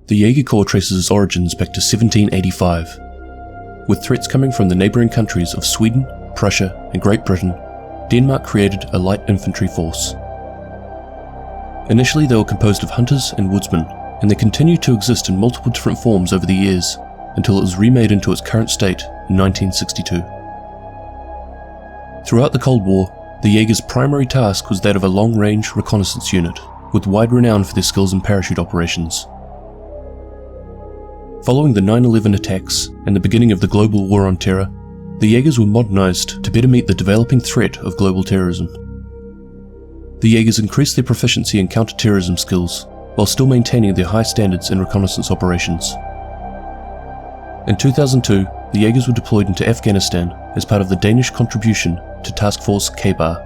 The Jaeger Corps traces its origins back to 1785. With threats coming from the neighbouring countries of Sweden, Prussia and Great Britain, Denmark created a light infantry force. Initially they were composed of hunters and woodsmen, and they continued to exist in multiple different forms over the years until it was remade into its current state in 1962. Throughout the Cold War, the Jaegers' primary task was that of a long-range reconnaissance unit, with wide renown for their skills in parachute operations. Following the 9/11 attacks and the beginning of the Global War on Terror, the Jaegers were modernised to better meet the developing threat of global terrorism. The Jaegers increased their proficiency in counter-terrorism skills, while still maintaining their high standards in reconnaissance operations. In 2002, the Jaegers were deployed into Afghanistan as part of the Danish contribution to Task Force K-Bar.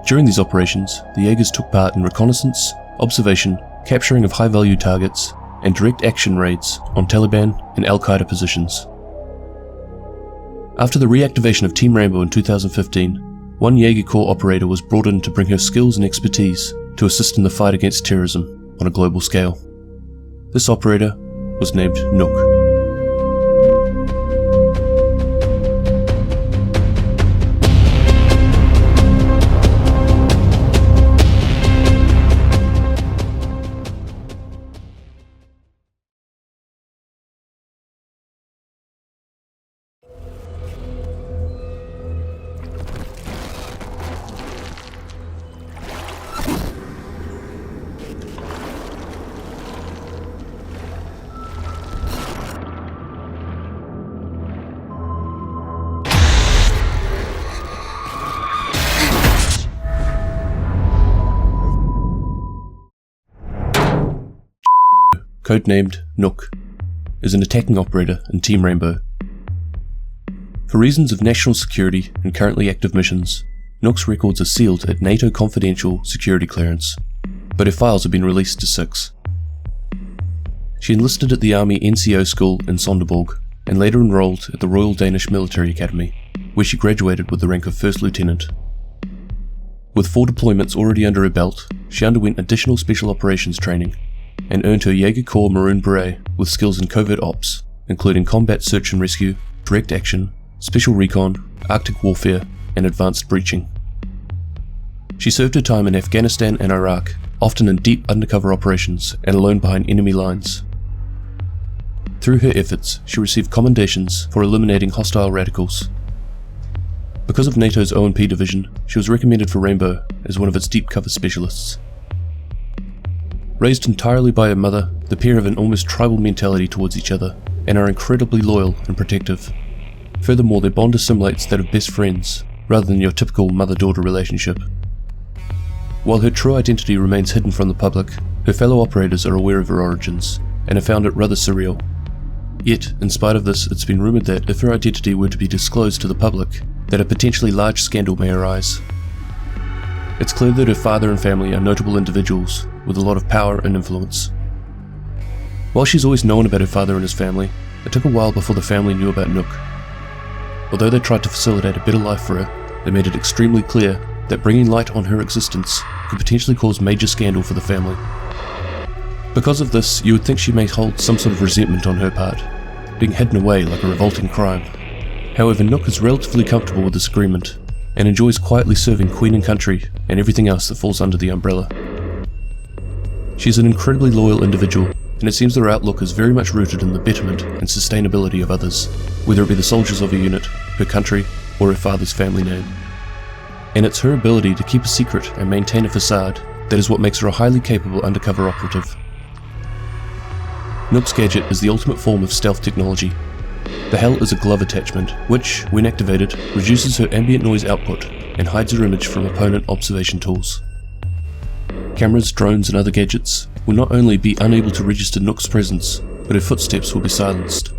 During these operations, the Jaegers took part in reconnaissance, observation, capturing of high-value targets, and direct action raids on Taliban and Al-Qaeda positions. After the reactivation of Team Rainbow in 2015, one Jaeger Corps operator was brought in to bring her skills and expertise to assist in the fight against terrorism on a global scale. This operator was named Nøkk. Codenamed Nøkk, is an attacking operator in Team Rainbow. For reasons of national security and currently active missions, Nøkk's records are sealed at NATO confidential security clearance, but her files have been released to SIX. She enlisted at the Army NCO school in Sonderborg and later enrolled at the Royal Danish Military Academy, where she graduated with the rank of First Lieutenant. With 4 deployments already under her belt, she underwent additional special operations training and earned her Jaeger Corps Maroon Beret with skills in covert ops, including combat search and rescue, direct action, special recon, Arctic warfare, and advanced breaching. She served her time in Afghanistan and Iraq, often in deep undercover operations and alone behind enemy lines. Through her efforts, she received commendations for eliminating hostile radicals. Because of NATO's O&P division, she was recommended for Rainbow as one of its deep cover specialists. Raised entirely by her mother, the pair have an almost tribal mentality towards each other and are incredibly loyal and protective. Furthermore, their bond assimilates that of best friends, rather than your typical mother-daughter relationship. While her true identity remains hidden from the public, her fellow operators are aware of her origins, and have found it rather surreal. Yet, in spite of this, it's been rumoured that if her identity were to be disclosed to the public, that a potentially large scandal may arise. It's clear that her father and family are notable individuals with a lot of power and influence. While she's always known about her father and his family, it took a while before the family knew about Nøkk. Although they tried to facilitate a better life for her, they made it extremely clear that bringing light on her existence could potentially cause major scandal for the family. Because of this, you would think she may hold some sort of resentment on her part, being hidden away like a revolting crime. However, Nøkk is relatively comfortable with this agreement, and enjoys quietly serving Queen and country and everything else that falls under the umbrella. She's an incredibly loyal individual, and it seems that her outlook is very much rooted in the betterment and sustainability of others, whether it be the soldiers of her unit, her country, or her father's family name. And it's her ability to keep a secret and maintain a facade that is what makes her a highly capable undercover operative. Nøkk's gadget is the ultimate form of stealth technology. The Hell is a glove attachment, which, when activated, reduces her ambient noise output and hides her image from opponent observation tools. Cameras, drones and other gadgets will not only be unable to register Nøkk's presence, but her footsteps will be silenced.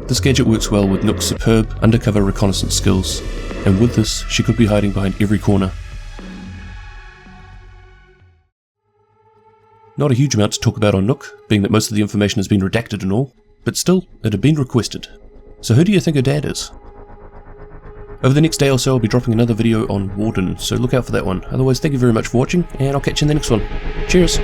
This gadget works well with Nøkk's superb undercover reconnaissance skills, and with this, she could be hiding behind every corner. Not a huge amount to talk about on Nøkk, being that most of the information has been redacted and all, but still, it had been requested. So who do you think her dad is? Over the next day or so I'll be dropping another video on Warden, so look out for that one. Otherwise, thank you very much for watching, and I'll catch you in the next one. Cheers!